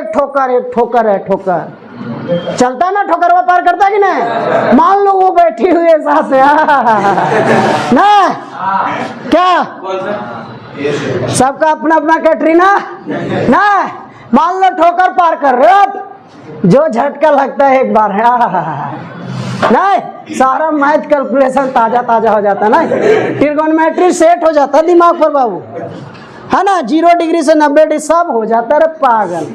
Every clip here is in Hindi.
एक ठोकर है ठोकर चलता ना, ठोकर वो पार करता कि नहीं? मान लो वो बैठी हुई है साथ में ना, क्या सबका अपना अपना कैटरीना ना, मान लो ठोकर पार कर रहे हो आप, जो झटका लगता है एक बार नहीं, सारा मैथ कैलकुलेशन ताजा ताजा हो जाता ना, ट्रिगोनोमेट्री सेट हो जाता दिमाग पर बाबू, है ना। 0 डिग्री से 90 डिग्री सब हो जाता है। पागल,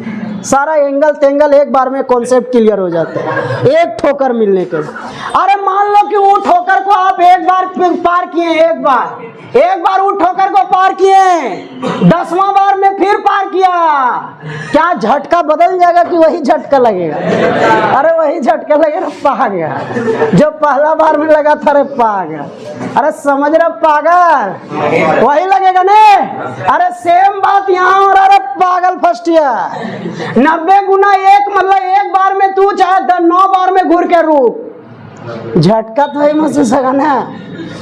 सारा एंगल तेंगल एक बार में कॉन्सेप्ट क्लियर हो जाता है एक ठोकर मिलने के। अरे मान लो कि वो ठोकर को आप एक बार पार किए, एक बार वो ठोकर को पार किए, 10वां बार में फिर पार किया, क्या झटका बदल जाएगा कि वही झटका लगेगा? अरे वही झटका लगेगा, पा गया जो पहला बार में लगा था। अरे पा गया, अरे समझ रहे पागल, वही लगेगा ने। अरे सेम बात यहाँ हो रहा है पागल फर्स्ट ईयर। 90 गुना 1 मतलब एक बार में तू चाहे 9 बार में घूर के रूप, झटका तो ही महसूस होगा ना,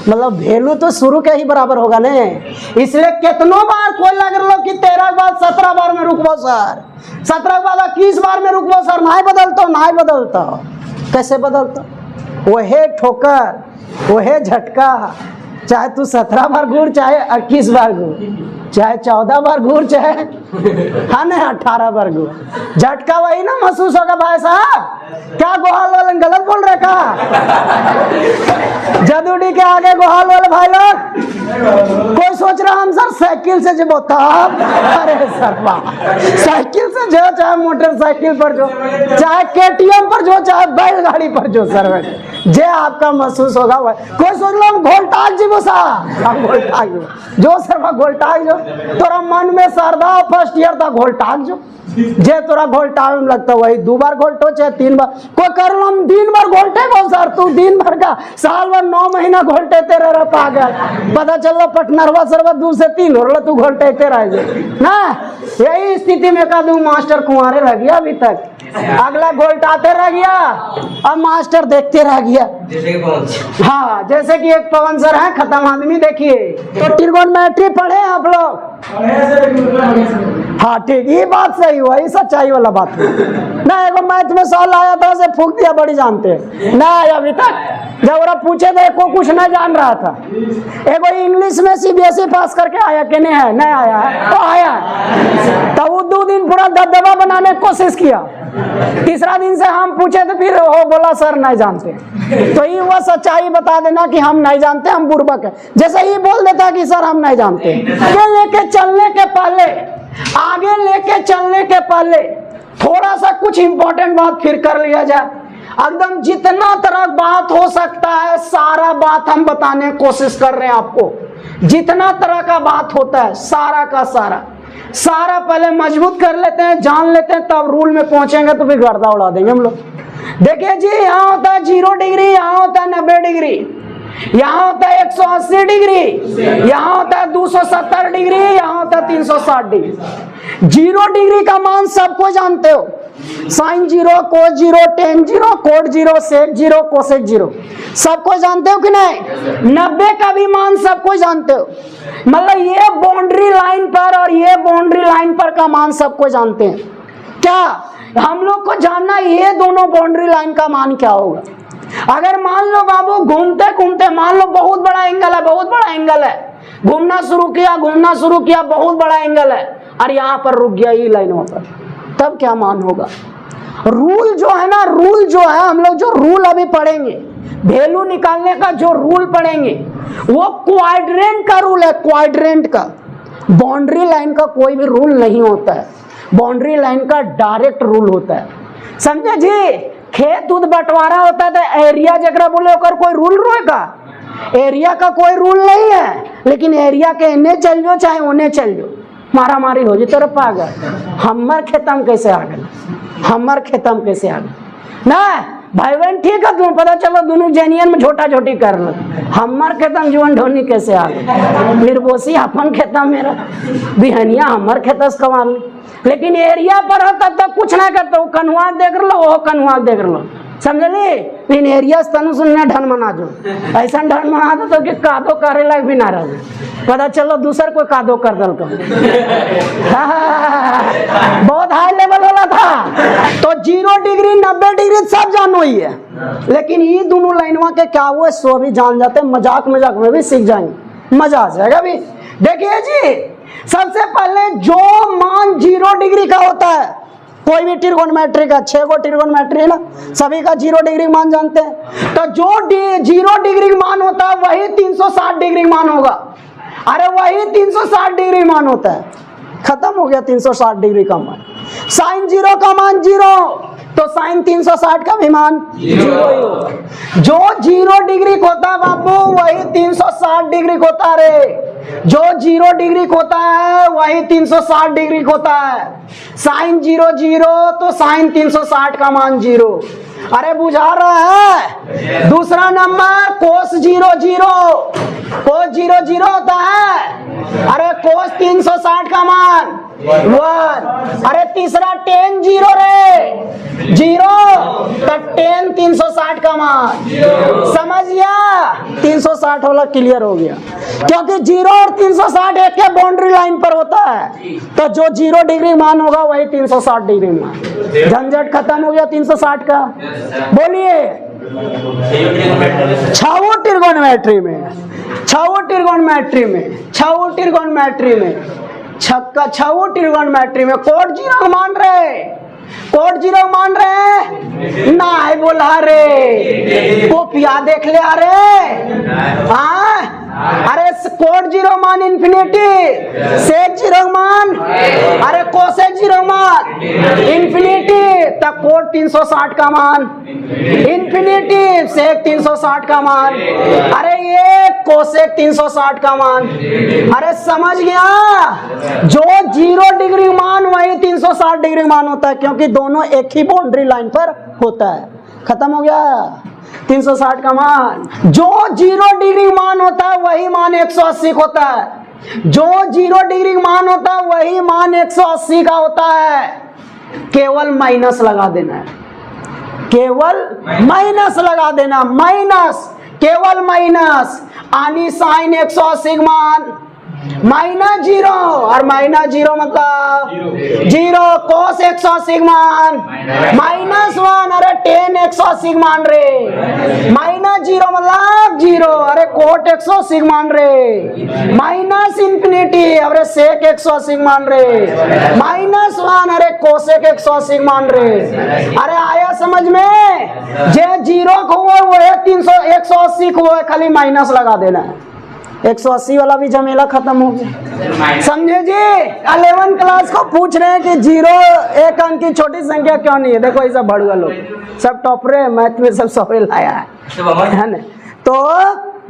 मतलब वैल्यू तो शुरू के ही बराबर होगा ने। इसलिए कितनों बार कोई लग लो कि 13 के बाद 17 बार में रुकबो सर, 17 के बाद 21 बार में रुकबो सर, नहीं बदलता कैसे बदलता? वही ठोकर वही झटका, चाहे तू 17 बार घूर, चाहे 21 बार घूर, चाहे 14 बार घूर, चाहे हाँ नहीं 18 बार घूर, झटका वही ना महसूस होगा भाई साहब। क्या गोहाल वाले गलत बोल रहे का? जदूडी के आगे गोहाल वाले भाई लोग कोई सोच रहा हम सर साइकिल से जब होता, अरे सर साइकिल से जो, चाहे मोटरसाइकिल पर जो, चाहे KTM पर जो, चाहे बैलगाड़ी पर जो सर जे आपका महसूस होगा वह। कोई सोच लो हम घोलटाक जी वो साहब, घोलटाक जो सर घोलटाक जो तोरा मन में सरदा फर्स्ट ईयर था घोलटाक जो जे तोरा घोलटाक में लगता वही 2 बार घोलटो चाहे 3 बार, कोई कर लो हम 3 बार घोलटे बोल सर, तू दिन भर का साल भर 9 महीना घोलटे तेरे रह पागल, पता चल रहा पटनरवा सरवा 2 से 3 हो रहा, तू घोलटे तेरा ना। यही स्थिति में का 2 मास्टर कुंवारे रह गया अभी तक, अगला घोलटाते रह गया और मास्टर देखते रह गया। हाँ जैसे कि एक पवन सर है खत्म आदमी, देखिए तो ट्रिगोनोमेट्री पढ़े आप लोग? हाँ ठीक, ये बात सही हुआ, ये सच्चाई वाला बात ना। एगो मैथ में सवाल आया था, उसे फूक दिया, बड़ी जानते ना आया अभी तक, जब वो पूछे थे को कुछ नहीं जान रहा था। एगो इंग्लिश में CBSE पास करके आया कि नहीं है? नहीं आया है, तो आया तो वो 2 दिन पूरा दबदबा बनाने की कोशिश किया, तीसरा दिन से हम पूछे तो फिर वो बोला सर नहीं जानते। तो ये वो सच्चाई बता देना कि हम नहीं जानते, हम बुर्बक है, जैसे ही बोल देता कि सर हम नहीं जानते। लेके चलने के पहले, आगे लेके चलने के पहले थोड़ा सा कुछ इंपॉर्टेंट बात फिर कर लिया जाए। एकदम जितना तरह बात हो सकता है सारा बात हम बताने की कोशिश कर रहे हैं आपको, जितना तरह का बात होता है सारा का सारा पहले मजबूत कर लेते हैं, जान लेते हैं, तब रूल में पहुंचेंगे तो फिर गर्दा उड़ा देंगे हम लोग। देखिए जी, यहाँ होता है 0 डिग्री, यहाँ होता है 90 डिग्री, यहाँ होता है 180 डिग्री, यहाँ होता है 270 डिग्री, यहाँ होता है 360 डिग्री। 0 डिग्री का मान सबको जानते हो, साइन 0, कोस 0, टेन 0, कोट 0, सेक 0, कोसेक 0, सबको जानते हो कि नहीं? 90 का भी मान सबको जानते हो, मतलब ये बाउंड्री लाइन पर और ये बाउंड्री लाइन पर का मान सबको जानते हैं। क्या हम लोग को जानना ये दोनों बाउंड्री लाइन का मान क्या होगा? अगर मान लो बाबू घूमते घूमते, मान लो बहुत बड़ा एंगल है, घूमना शुरू किया, बहुत बड़ा एंगल है और यहाँ पर रुक गया ये लाइनों पर, तब क्या मान होगा? रूल जो है ना, रूल जो है, हम लोग जो रूल अभी पढ़ेंगे, वैल्यू निकालने का जो रूल पढ़ेंगे वो क्वाड्रेंट का रूल है, क्वाड्रेंट का। बाउंड्री लाइन का कोई भी रूल नहीं होता है, बाउंड्री लाइन का डायरेक्ट रूल होता है, समझे जी? खेत उद बंटवारा होता है तो एरिया जगह बोले ओकर कोई रूल रहेगा? एरिया का कोई रूल नहीं है, लेकिन एरिया के इन्हें चल जाओ चाहे उन्हें चल जाओ, मारा मारी हो जी तेरे पागल। हमर खेतम कैसे आ गए, हमर खेतम कैसे आ गए ना भाई बहन? ठीक है, तुम पता चलो दोनों जेनियन में झोटा झोटी कर लो, हमर खेतम जीवन ढोनी कैसे आ गए? निर्बोसी अपन खेतम मेरा बिहनिया हमर खेतस कमा ली, लेकिन एरिया पर हो तब तक कुछ ना करते, कन्हुआ देख लो, वो कन्हुआ देख लो, समझली? इन एरिया तनु सुनने ढन मना जो ऐसा ढन मना दो तो कि कादो करे लायक भी ना रहे, पता चलो दूसर कोई कादो कर दल को। बहुत हाई लेवल वाला था। तो 0 डिग्री 90 डिग्री सब जानो ही है, लेकिन ये दोनों लाइनवा के क्या हुआ सो भी जान जाते, मजाक मजाक में भी सीख जाएंगे, मजा आ जाएगा भी। देखिए जी, सबसे पहले जो मान 0 डिग्री का होता है, कोई भी ट्रिगोनोमेट्री का 6 गो ट्रिगोनोमेट्री है ना, सभी का 0 डिग्री मान जानते हैं। तो जो 0 डिग्री मान होता है वही 360 डिग्री मान होगा। अरे वही 360 डिग्री मान होता है, खत्म हो गया 360 डिग्री का मान। साइन 0 का मान 0, तो साइन 360 का भी मान 0 ही होगा। जो 0 डिग्री होता है बाबू वही 360 डिग्री होता रे, जो 0 डिग्री होता है वही 360 डिग्री होता है। साइन 0 0 तो साइन 360 का मान 0। अरे बुझा रहा है? दूसरा नंबर कोस 0 0, कोस 0 0 होता है। अरे कोस 360 का मान 1। अरे तीसरा टेन 0 रे 0, तो टेन 360 का मान, समझ गया? 360 वाला क्लियर हो गया, क्योंकि 0 और 360 एक के बाउंड्री लाइन पर होता है। तो जो 0 डिग्री मान होगा वही 360 डिग्री मान। झंझट खत्म हो गया 360 का। बोलिए, 6 ट्रिगोनोमेट्री में, 6 ट्रिगोनोमेट्री में, 6 ट्रिगोनोमेट्री में, 6 ट्रिगोनोमेट्री में कोड 0 मान रहे, कोड 0 मान रहे ना है बोला रे, वो पिया देख ले। अरे हाँ, अरे कोड 0 मान इन्फिनिटी, सेक 0 मान, अरे कोसेक 0 मान इन्फिनिटी, तो कोड 360 का मान इन्फिनिटी, सेक 360 का मान, अरे ये कोसेक 360 का मान। अरे समझ गया? जो 0 डिग्री मान वही 360 डिग्री मान होता है, क्योंकि दोनों एक ही बाउंड्री लाइन पर होता है। खत्म हो गया 360 का मान। जो 0 डिग्री मान होता है वही मान 180 होता है, जो 0 डिग्री मान होता है वही मान 180 का होता है। केवल माइनस लगा देना है, केवल माइनस लगा देना, माइनस, केवल माइनस। आनी साइन 180 मान -0, और -0 मतलब 0, कोस 180 मान -1, अरे टेन 180 मान रे, -0 मतलब 0, अरे कोट 180 मान रे, माइनस इन्फिनिटी, अरे सेक 180 मान रे, -1, अरे कोसेक 180 मान रे। अरे आया समझ में? जे 0 को वो है 180 को है, खाली माइनस लगा देना है। 180 वाला भी झमेला खत्म हो गया, समझे जी? 11 क्लास को पूछ रहे हैं कि 0 एक अंक की छोटी संख्या क्यों नहीं है। देखो ये सब भड़ुआ लोग, सब टॉपरे मैथ में, सब सफेद लाया है ना। तो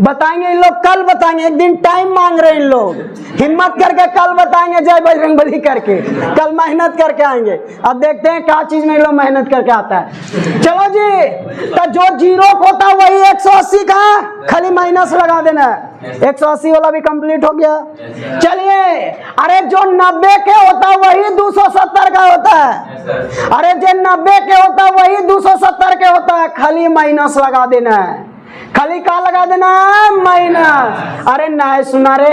बताएंगे इन लोग, कल बताएंगे, एक दिन टाइम मांग रहे हैं इन लोग, हिम्मत करके कल बताएंगे, जय बजरंगबली करके, कल मेहनत करके आएंगे। अब देखते हैं क्या चीज में इन लोग मेहनत करके आता है। चलो जी, तो जो 0 होता है वही 180 का, खाली माइनस लगा देना है। 180 वाला भी कंप्लीट हो गया। चलिए, अरे जो 90 के होता है वही 270 का होता है, अरे जो 90 के होता है वही 270 के होता है, खाली माइनस लगा देना है। खाली का लगा देना है? माइनस। अरे नहीं सुना रे,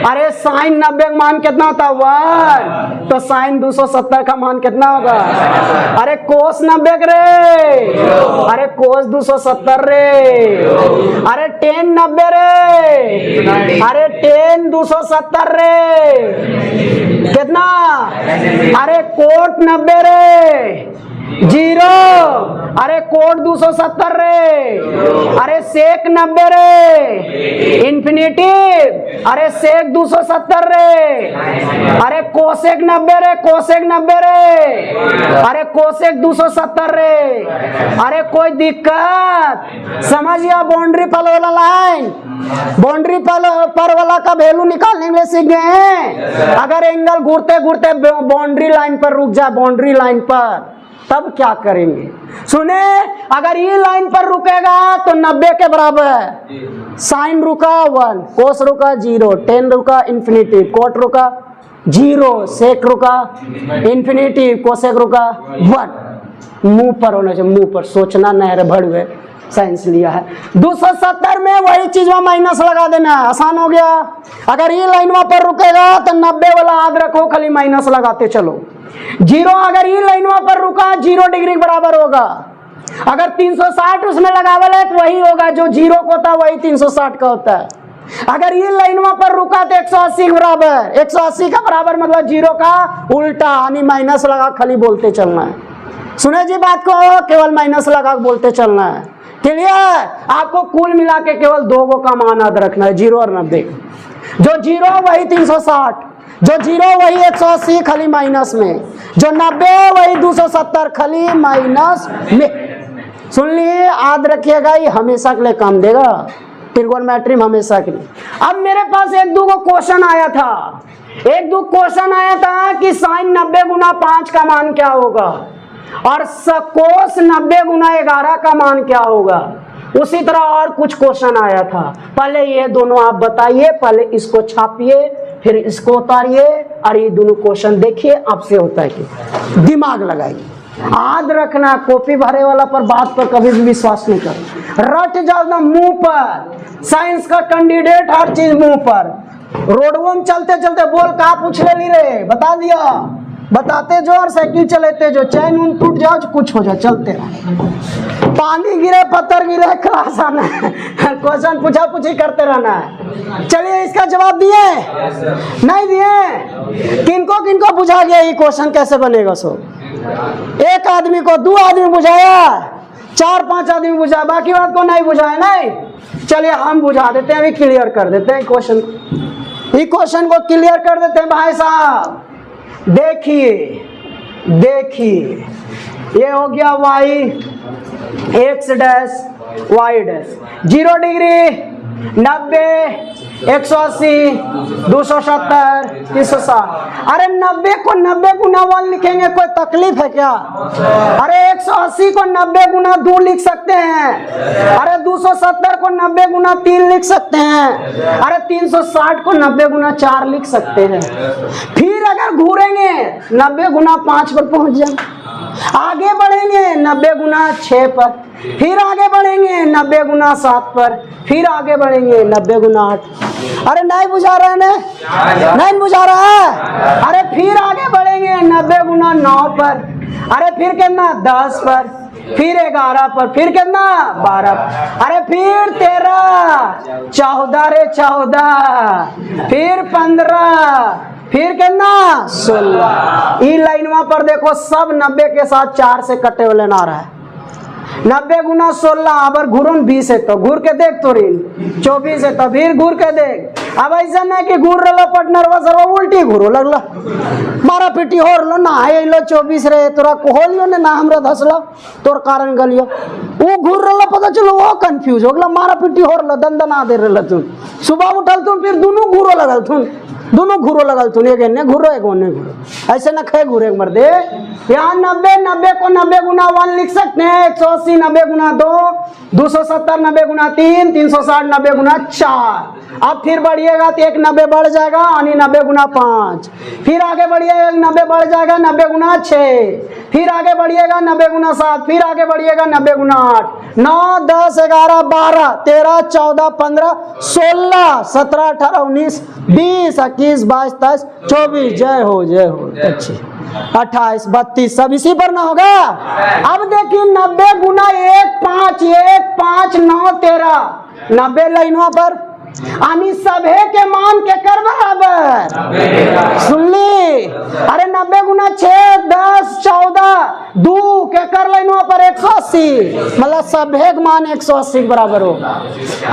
अरे साइन 90 का मान कितना होता है? 1, तो साइन 270 का मान कितना होगा? अरे कोस 90 रे, अरे कोस 270 रे, अरे टेन 90 रे, अरे टेन 270 रे, कितना? अरे कोट 90 रे, 0, अरे कोट 270 रे, अरे सेक 90 रे, इन्फिनिटी, अरे सेक 270 रे, अरे कोसेक 90 रे, कोसेक 90 रे, अरे कोसेक 270 रे। अरे कोई दिक्कत? समझ गया? बाउंड्री पर वाला लाइन, बाउंड्री पर वाला का वैल्यू निकालने में सीख गए हैं। अगर एंगल घूरते घूरते बाउंड्री लाइन पर रुक जाए, बाउंड्री लाइन पर, तब क्या करेंगे? सुने, अगर ये लाइन पर रुकेगा तो 90 के बराबर है। साइन रुका 1, कोस रुका 0, टेन रुका इन्फिनिटी, कोट रुका 0, सेक रुका इन्फिनिटी, कोसेक रुका 1। मुंह पर होना चाहिए, मुंह पर। सोचना नहीं रे भड़वे, साइंस लिया है। 270 में वही चीज में माइनस लगा देना है, आसान हो गया। अगर ये लाइन वहां पर रुकेगा तो 90 वाला याद रखो, खाली माइनस लगाते चलो। 0 अगर ये लाइन वहां पर रुका 0 डिग्री के बराबर होगा। अगर 360 उसमें लगावल है तो वही होगा, जो 0 को होता है वही 360 का होता है। अगर ये लाइन वहां पर रुका तो 180 के बराबर, 180 का बराबर मतलब 0 का उल्टा, यानी माइनस लगा खाली बोलते चलना है। सुने जी बात को, केवल माइनस लगा बोलते चलना है, क्लियर। आपको कुल मिला के केवल 2 का मान याद रखना है, 0 और 90। जो 0 वही 360, जो 0 वही 180 खाली माइनस में, जो 90 वही 270 खाली माइनस में। सुन लिए, याद रखिएगा, ये हमेशा के लिए काम देगा, ट्रिगोनोमेट्री में हमेशा के लिए। अब मेरे पास 1-2 क्वेश्चन आया था, 1-2 क्वेश्चन आया था कि साइन 90 गुना 5 का मान क्या होगा और कोस 90 गुना 11 का मान क्या होगा। उसी तरह और कुछ क्वेश्चन आया था। पहले ये दोनों आप बताइए, पहले इसको छापिए, फिर इसको उतारिए और ये दोनों क्वेश्चन देखिए आपसे होता है कि दिमाग लगाइए। याद रखना, कॉपी भरे वाला पर बात पर कभी भी विश्वास नहीं करो, रट जाओ ना मुंह पर। साइंस का कैंडिडेट हर चीज मुंह पर। रोडवों में चलते चलते बोल कहा पूछ ले ली रे, बता दिया, बताते जो, और साइकिल चलाते जो, चैन उन टूट जाओ कुछ हो जाए, चलते रहो। पानी गिरे पत्थर गिरे क्लास आना है, क्वेश्चन पूछा पूछी करते रहना है। चलिए इसका जवाब दिए नहीं दिए, किनको किनको बुझा गया ये क्वेश्चन कैसे बनेगा। सो एक आदमी को, 2 आदमी बुझाया, 4-5 आदमी बुझाया, बाकी बात को नहीं बुझाया। नहीं, चलिए हम बुझा देते हैं, अभी क्लियर कर देते हैं क्वेश्चन, ये क्वेश्चन को क्लियर कर देते हैं भाई साहब। देखिए देखिए, ये हो गया y x dash y dash, 0 degree, 90, 180, 270, 360। अरे 90 को 90 गुना 1 लिखेंगे, कोई तकलीफ है क्या? अरे 180 को 90 गुना 2 लिख सकते हैं। अरे 270 को 90 गुना 3 लिख सकते हैं। अरे 360 को 90 गुना 4 लिख सकते हैं। फिर अगर घूरेंगे 90 गुना 5 पर पहुंच जाए, आगे बढ़ेंगे 90 गुना 6 पर, फिर आगे बढ़ेंगे 90 गुना 7 पर, फिर आगे बढ़ेंगे 90 गुना 8। अरे नहीं बुझा रहा है ना, नहीं बुझा रहा है। अरे फिर आगे बढ़ेंगे 90 गुना 9 पर, अरे फिर कितना 10 पर, फिर 11 पर, फिर कितना 12, अरे फिर 13, 14 रे 14, फिर 15, फिर कितना 16। ई लाइन वहां पर देखो सब 90 के साथ 4 से कटे हुए ना रहा है। 90 गुना 16, अबर घूरून 20 है तो घूर के देख, तो 24 है तो फिर घूर के देख। अब ऐसा नहीं कि घूर रहा पटनर वसर उल्टी घूरो लगला, मारा पिटी हो लो ना है लो 24 रे, तोरा कोहलियो ने ना हमरा धसलो, तोर कारण गलियो वो घूर रहा, पता चलो वो कंफ्यूज हो गला, मारा पिटी हो रहा, दंदना दे रहा तुम। सुबह उठल तुम, फिर दोनों घूरो लगल तुम, दोनों घूरो लगल तुम, एक एने घूरो एक ओने घूरो, ऐसे न खे घूरे मर्दे। यहाँ 90 को 90 गुना 1 लिख सकते हैं, 180 90 गुना 2, 270 90 गुना 3, 360 90 गुना 4। अब फिर बढ़िएगा तो एक 90 बढ़ जाएगा, यानी 90 गुना 5, फिर आगे बढ़िएगा 90 बढ़ जाएगा 90 गुना 6, फिर आगे बढ़िएगा 90 गुना 7, फिर आगे बढ़िएगा 90 गुना 8, 9 10 11 12 13 14 15 16 17 18 19 20 21 22 23 24। जय हो जय हो। अच्छी 28 32 सब इसी पर ना होगा। अब देखिए 90 गुना 1 5 1 5 9 13, 90 लाइनों पर, यानी सभे के मान के कर बराबर। सुन ली, अरे 90 गुना 6 10 14 2 के कर लाइनों पर 180, मतलब सभे के मान 180 के बराबर होगा।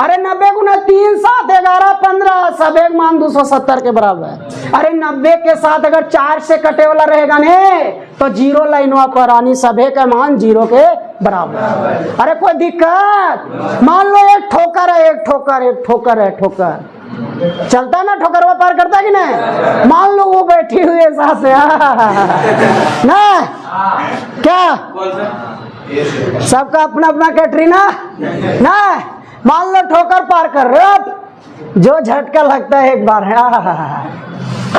अरे 90 गुना 3 7 11 15, सभे के मान 270 के बराबर। अरे 90 के साथ अगर 4 से कटे वाला रहेगा ने तो 0 लाइनों पर, यानी सभे का मान 0 के बराबर। अरे कोई दिक्कत? मान लो एक ठोकर है, एक ठोकर, एक ठोकर है, ठोकर चलता ना, ठोकर वो पार करता कि नहीं? मान लो वो बैठी हुई है साथ से ना, क्या सबका अपना अपना कैटरीना ना। मान लो ठोकर पार कर रहे हो, जो झटका लगता है एक बार है,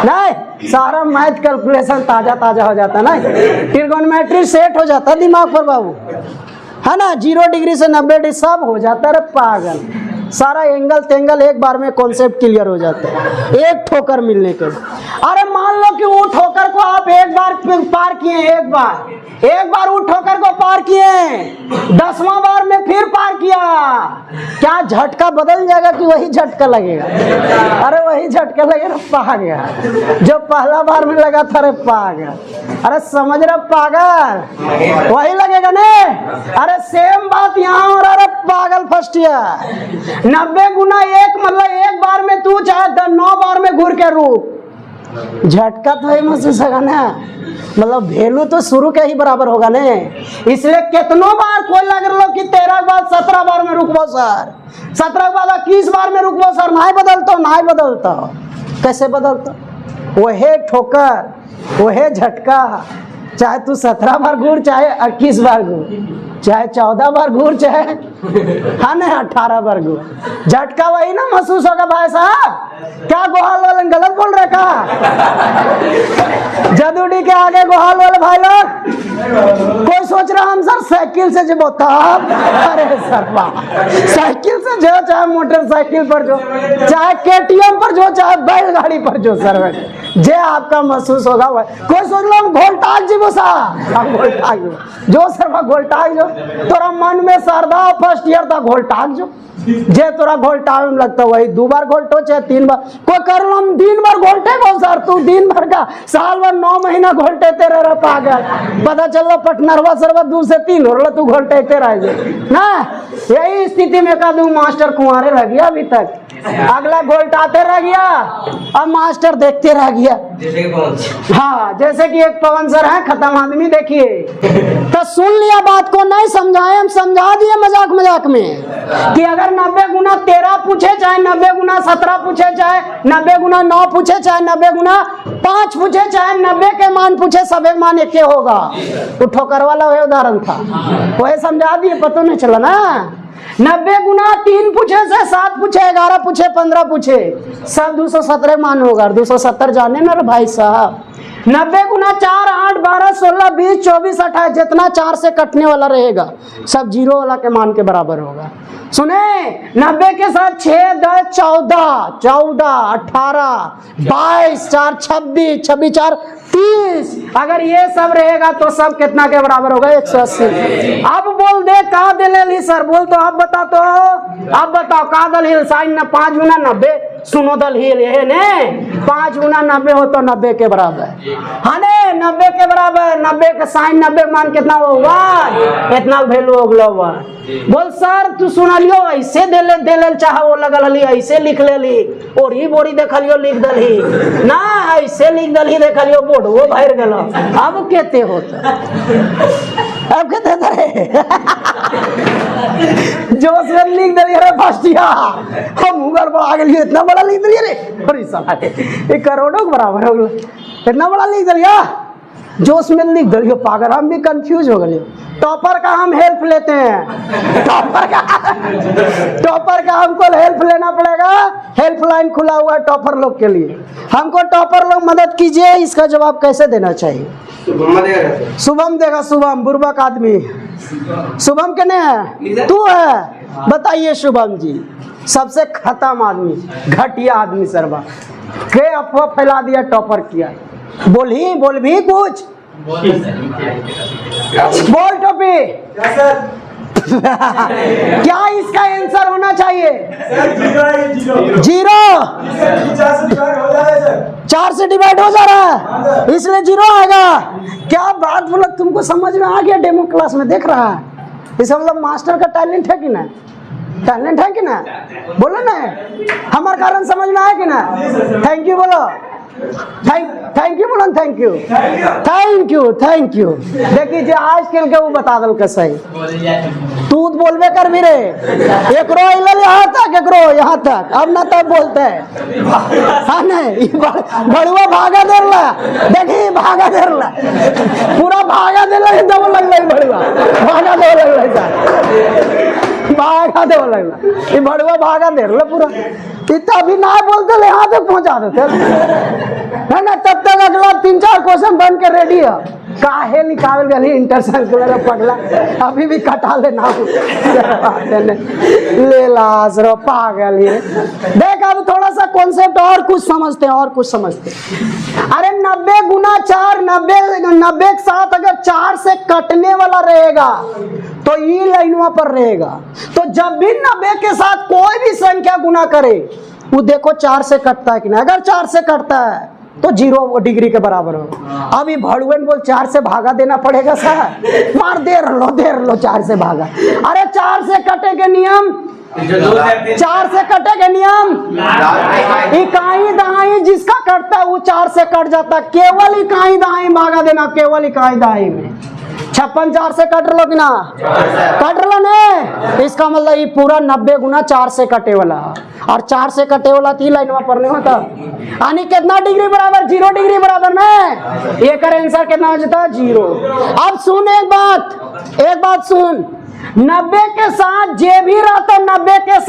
नहीं, सारा मैथ कैलकुलेशन ताजा ताजा हो जाता ना, ट्रिगोनोमेट्री सेट हो जाता दिमाग पर बाबू, है ना। 0 डिग्री से 90 डिग्री सब हो जाता है पागल, सारा एंगल तेंगल एक बार में कॉन्सेप्ट क्लियर हो जाता है एक ठोकर मिलने के। अरे मान लो कि वो ठोकर को आप एक बार पार किए, एक बार वो ठोकर को पार किए, 10वां बार में फिर पार किया, क्या झटका बदल जाएगा कि वही झटका लगेगा? अरे वही झटका लगेगा, पा गया जो पहला बार में लगा था, अरे पा गया। अरे समझ रहे पागल, वही लगेगा ने। अरे सेम बात यहाँ हो रहा, अरे पागल फर्स्ट ईयर। 90 गुना 1 मतलब एक बार में तू चाहे 9 बार में घूर के रूप, झटका तो ही महसूस होगा ना, मतलब वैल्यू तो शुरू के ही बराबर होगा ने। इसलिए कितनों बार कोई लग रहा कि 13 के बाद 17 बार में रुकबो सर, 17 के बाद 21 बार में रुकबो सर, नहीं बदलता, कैसे बदलता? वही ठोकर वही झटका, चाहे तू 17 बार घूर, चाहे 21 बार घूर, चाहे 14 बार घूर, चाहे हाँ ना 18 बार घूर, झटका वही ना महसूस होगा भाई साहब। क्या गोहाल वाले गलत बोल रहे का? जदूडी के आगे गोहाल वाले भाई लोग, कोई सोच रहा हम सर साइकिल से जब तब, अरे सर साइकिल से जो, चाहे मोटरसाइकिल पर जो, चाहे KTM पर जो, चाहे बैलगाड़ी पर जो, सर जे आपका महसूस होगा। कोई सोच लो हम घोलटाग जी वो सा, जो सर घोलटाग जो तोरा मन में सरदा फर्स्ट ईयर था घोलटाग जो, जे तोरा घोलटाग में लगता वही 2 बार घोलटो चाहे 3 बार, कोई कर लो हम 3 बार घोलटे को सर, तू दिन भर का साल भर 9 महीना घोलटे तेरे रह पागल, पता चल पटनरवा सरवा 2 से 3 हो रहा, तू घोलटे रह ना। यही स्थिति में का दू मास्टर कुंवारे रह गया अभी तक, अगला घोलटाते रह गया, अब मास्टर देखते रह गया। हाँ, जैसे कि एक पवन सर है, खत्म आदमी, देखिए तो सुन लिया बात को, नहीं समझाए, हम समझा दिए मजाक में कि अगर 90 गुना 13 पूछे, चाहे 90 गुना 17 पूछे, चाहे 90 गुना 9 पूछे, चाहे 90 गुना 5 पूछे, चाहे 90 के मान पूछे, सब एक मान एक होगा। तो ठोकर वाला वही उदाहरण था, वही समझा दिए, पता नहीं चला ना। 90 गुना 3 पूछे से 7 पूछे, 11 पूछे, 15 पूछे, सब 217 मान होगा। 270 जाने ना भाई साहब। 90 गुना 4 8 12 16 20 24 28, जितना 4 से कटने वाला रहेगा सब 0 वाला के मान के बराबर होगा। सुने, 90 के साथ 6 10 14 14 18 22 4 26 26 4 30, अगर ये सब रहेगा तो सब कितना के बराबर होगा? 180। अब बोल दे का दलील सर, बोल तो आप बता, तो आप बताओ का दलील? साइन ना 5 गुना 90, सुनो दलील ये ने 5 गुना 90 हो तो 90 के बराबर, हाँ ने 90 के बराबर। 90 का साइन 90 मान कितना होगा? इतना वैल्यू होगा। बोल सर तू सुना लियो, ऐसे दे चाहे वो लगल हली, ऐसे लिख ले, और ही बोरी देखलियो लिख दलही ना, ऐसे लिख दलही देखलियो बोर्ड वो भर गलो। अब कहते होता, अब कहते जोश में लिख दलिए रे फर्स्ट ईयर, हम उगर पर आ गए, इतना बड़ा लिख दिए रे, अरे साला ये करोड़ों के बराबर हो गया, इतना बड़ा लिख दिया, जोश में लिख दिया पागल। हम भी कंफ्यूज हो गए। टॉपर का हम हेल्प लेते हैं, टॉपर का हमको हेल्प लेना पड़ेगा। हेल्पलाइन खुला हुआ है टॉपर लोग के लिए, हमको टॉपर लोग मदद कीजिए। इसका जवाब कैसे देना चाहिए? शुभम देगा। शुभम बुर्बक आदमी, शुभम के नहीं है, तू है, बताइए शुभम जी। सबसे खत्म आदमी, घटिया आदमी सरवा, के अफवाह फैला दिया, टॉपर किया। बोल भी कुछ बोल टोपी क्या इसका आंसर होना चाहिए? 0 4 से डिवाइड हो जा रहा है, इसलिए 0 आएगा। क्या बात बोला, तुमको समझ में आ गया? डेमो क्लास में देख रहा है, इसे मतलब मास्टर का टैलेंट है कि ना? टैलेंट है कि ना? बोलो ना, हमारे कारण समझ में आया कि ना? थैंक यू बोलो, थैंक यू बोलो, थैंक यू। देखिए जो आज खेल के वो बता दल कैसे तू बोलबे कर भी रे, एकरो यहाँ तक, एकरो यहाँ तक, अब ना तब बोलते हैं। हाँ नहीं, बड़ुआ भागा दे रहा, देखिए भागा दे रहा, पूरा भागा दे रहा, दबो लग रही बड़ुआ, भागा दे लग रहा, खा दे लगला, ये भड़ुआ भागा दे रहा पूरा, इतना भी ना बोलते ले यहाँ तक पहुँचा देते है ना। तब तक अगला 3-4 क्वेश्चन बन के रेडी है। काहे निकाल गली इंटर साइंस पढ़ला, अभी भी कटा लेना ले लाश रो पागल है। देख अब थोड़ा सा कॉन्सेप्ट और कुछ समझते हैं, और कुछ समझते हैं। अरे 90 गुना 4, 90 के साथ अगर 4 से कटने वाला रहेगा तो ये लाइनों पर रहेगा। तो जब भी 90 के साथ कोई भी संख्या गुना करे वो देखो 4 से कटता है कि नहीं। अगर 4 से कटता है तो 0 डिग्री के बराबर हो। अब ये भड़ुएन बोल 4 से भागा देना पड़ेगा सर, मार देर लो 4 से भागा। अरे 4 से कटे के नियम, 4 से कटे के नियम, इकाई दहाई जिसका कटता है वो 4 से कट जाता। केवल इकाई दहाई भागा देना, केवल इकाई दहाई में। 56 4 से कट लो कि ना, कट लो ने। इसका मतलब ये पूरा 90 गुना 4 से कटे वाला, और 4 से कटे वाला 3 लाइन में पढ़ने होता। यानी कितना डिग्री बराबर, 0 डिग्री बराबर में। ये करे आंसर कितना हो जाता है 0। अब सुन एक बात सुन, 90 के साथ जे भी रहता, 90 के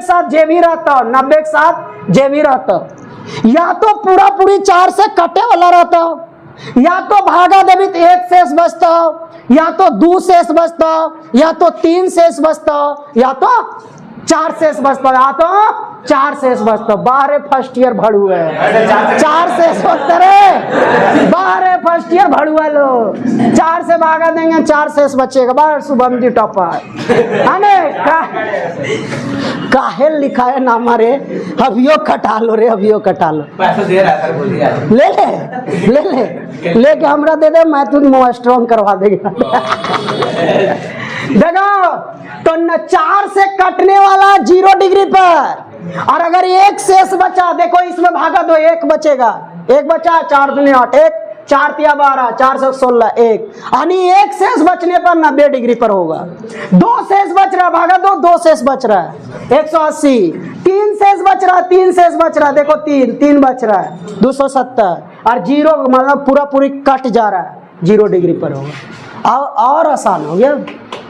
साथ जे भी रहता, 90 के साथ जे भी रहता, या तो पूरा पूरी 4 से कटे वाला रहता, या तो भागा देवी 1 शेष बचता, या तो 2 शेष बचता, या तो 3 शेष बचता, या तो 4 शेष बचता, या तो 4 शेष बचता। बाहर फर्स्ट ईयर भड़ू है, 4 शेष बचता रे, बाहर फर्स्ट ईयर भड़ुआ लो। 4 से भागा देंगे 4 शेष बचेगा। बाहर शुभम जी टॉपर काहे लिखा है नाम रे, अभियो कटा लो रे, अभियो कटा लो। ले के हमरा दे दे, मैं तुम स्ट्रॉन्ग करवा देगा। देखो तो 4 से कटने वाला 0 डिग्री पर, और अगर 1 शेष बचा, देखो इसमें भागा दो, 1 बचेगा, 1 बचा, 4 दूनी 8, 1 4 तिया 12, 4 से 16, 1 यानी 1 शेष बचने पर 90 डिग्री पर होगा। 2 शेष बच रहा, भागा दो, 2 शेष बच रहा है 180, 3 शेष बच रहा, 3 शेष बच रहा, देखो 3 बच रहा है 270, और 0 मतलब पूरा पूरी कट जा रहा है, 0 डिग्री पर होगा। और आसान हो गया,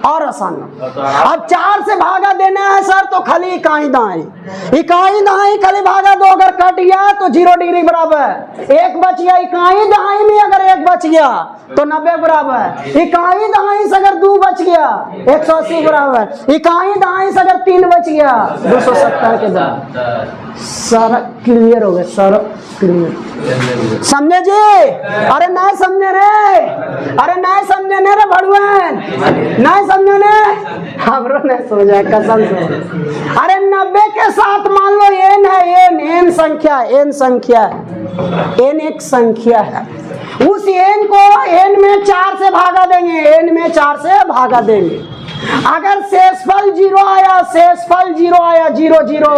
और आसान हो। अब 4 से भागा देना है सर तो खाली इकाई दहाई खाली भागा दो, अगर कट गया तो 0 डिग्री बराबर। 1 बच गया इकाई दहाई में, अगर 1 बच गया तो 90 बराबर। इकाई दहाई से अगर 2 बच गया 180 बराबर। इकाई दहाई से अगर 3 बच गया 270 के बराबर। सारा क्लियर हो गया, सारा क्लियर समझे जी? अरे नहीं समझे रे, अरे नहीं समझे ने रे भड़ुआन, नहीं समझे ने, हमरो नहीं समझा कसम से। अरे 90 के साथ मान लो n है, n संख्या, n एक संख्या है। उस n को n में 4 से भागा देंगे, n में 4 से भागा देंगे। अगर शेषफल 0 आया, 0 0,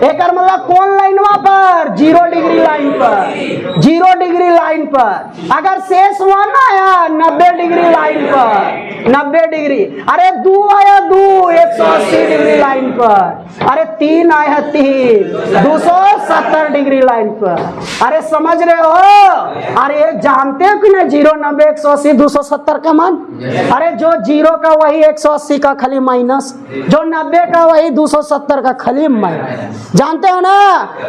एक मतलब कौन लाइनवा पर, 0 डिग्री लाइन पर, 0 डिग्री लाइन पर। अगर शेष 1 आया 90 डिग्री लाइन पर, 90 डिग्री। अरे 2 आया 2 180 डिग्री लाइन पर। अरे 3 आया 3 270 डिग्री लाइन पर। अरे समझ रहे हो? अरे जानते हो कि नहीं 0 90 180 270 का मान? अरे जो 0 का वही 180 का खाली माइनस, जो 90 का वही 270 का खाली माइनस। जानते हो ना?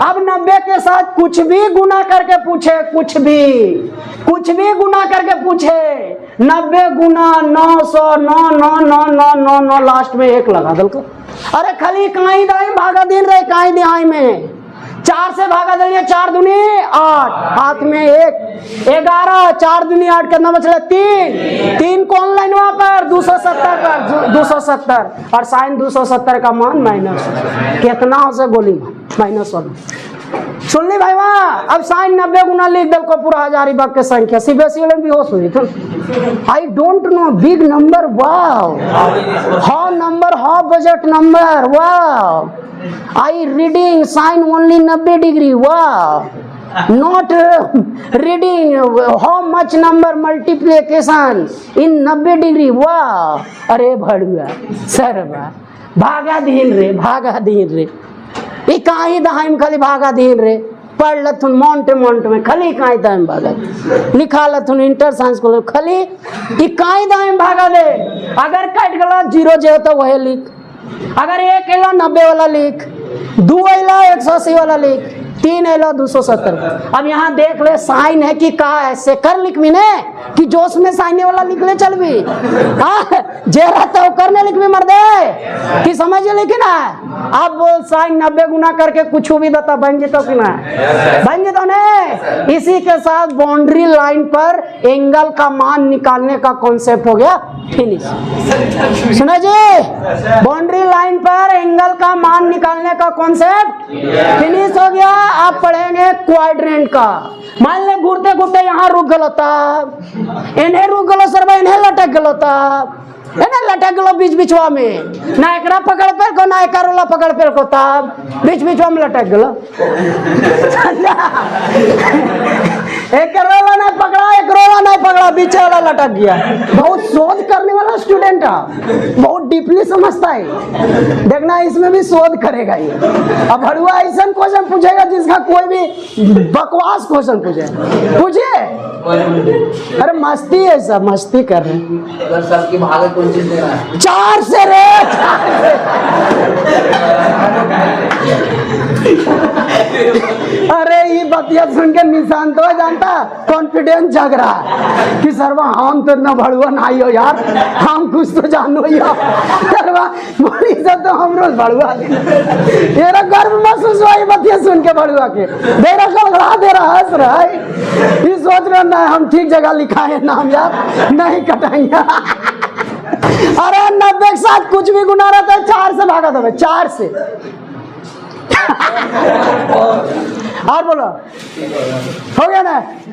अब 90 के साथ कुछ भी गुना करके पूछे, कुछ भी गुना करके पूछे, 90 गुना 900 9 9 9 9 9 9 लास्ट में 1 लगा दल को। अरे खाली काई दाई भागा दिन रहे, काई दिहाई में 4 से भागा दिए, 4 दूनी 8, हाथ में 1 11, 4 दूनी 8 कितना बचला 3 कौन लाइन वहां पर 270 का 270, और साइन 270 का मान माइनस कितना हो से गोली -1। सुन ली भाई वहाँ। अब साइन 90 गुना लिख दल को पूरा हजारीबाग के संख्या सीबीएसई वाले भी होश हुई तो I don't know big number, wow how budget number, wow I reading sign only 90 degree, wow, not reading how much number multiplication in 90 degree, wow। अरे भड़ुआ सर भागा दीन रे इकाई दहाई खाली भागा दीन रे, पढ़ लथुन माउंट में खाली इकाई दहाई भागा लिखा लथुन इंटर साइंस को खाली इकाई दहाई भागा दे। अगर कट गला 0 जो होता वही लिख, अगर 1 एलो 90 वाला लिख, 2 एलो 180 वाला लिख, 3 एलो 270। अब यहाँ देख ले साइन है कि का है, सेकर लिख भी ने कि जोश में साइने वाला लिख ले चल भी, जे रहता है करने लिख भी मर दे कि समझ लिखना है। अब बोल साइन 90 गुना करके कुछ भी बता बन जेतो कि ना बन जेतो ने। इसी के साथ बाउंड्री लाइन पर एंगल का मान निकालने का कॉन्सेप्ट हो गया फिनिश। सुना जी, बाउंड्री लाइन पर एंगल का मान निकालने का कॉन्सेप्ट फिनिश हो गया। आप पढ़ेंगे क्वाड्रेंट का। मान ले घूरते घूरते यहाँ रुक गलो तब, इन्हें रुक गलो सर भाई, इन्हें लटक गलो तब, लटक गलो बीच बीचवा में, ना एकरा पकड़ पेल को ना एक रोला पकड़ पेल को, तब बीच बीचवा में लटक गलो। एक रोला नहीं पकड़ा, एक रोला नहीं पकड़ा, बीच वाला लटक गया। बहुत शोध करने वाला स्टूडेंट है, बहुत डीपली समझता है। देखना इसमें भी शोध करेगा ये। अब हड़ुआ ऐसा क्वेश्चन पूछेगा जिसका कोई भी बकवास क्वेश्चन पूछे। अरे मस्ती है, सब मस्ती कर रहे हैं। सर की भागे कौन चीज देना है? 4 से रे। अरे ये बतिया सुन के निशान तो जानता, कॉन्फिडेंस जग रहा है कि सरवा हम तो न भड़ुआ नहीं हो यार, हम कुछ तो जानो यार, सरवा बोली सब तो हम रोज भड़ुआ तेरा गर्व महसूस हुआ ये बतिया सुन के भड़ुआ के। देरा गड़गड़ा दे रहा, हंस रहा है, ये सोच रहा ना हम ठीक जगह लिखा है नाम यार, नहीं कटाएंगे। अरे 90 के साथ कुछ भी गुना रहता है, 4 से भागा था, 4 से। और बोलो हो गया ना।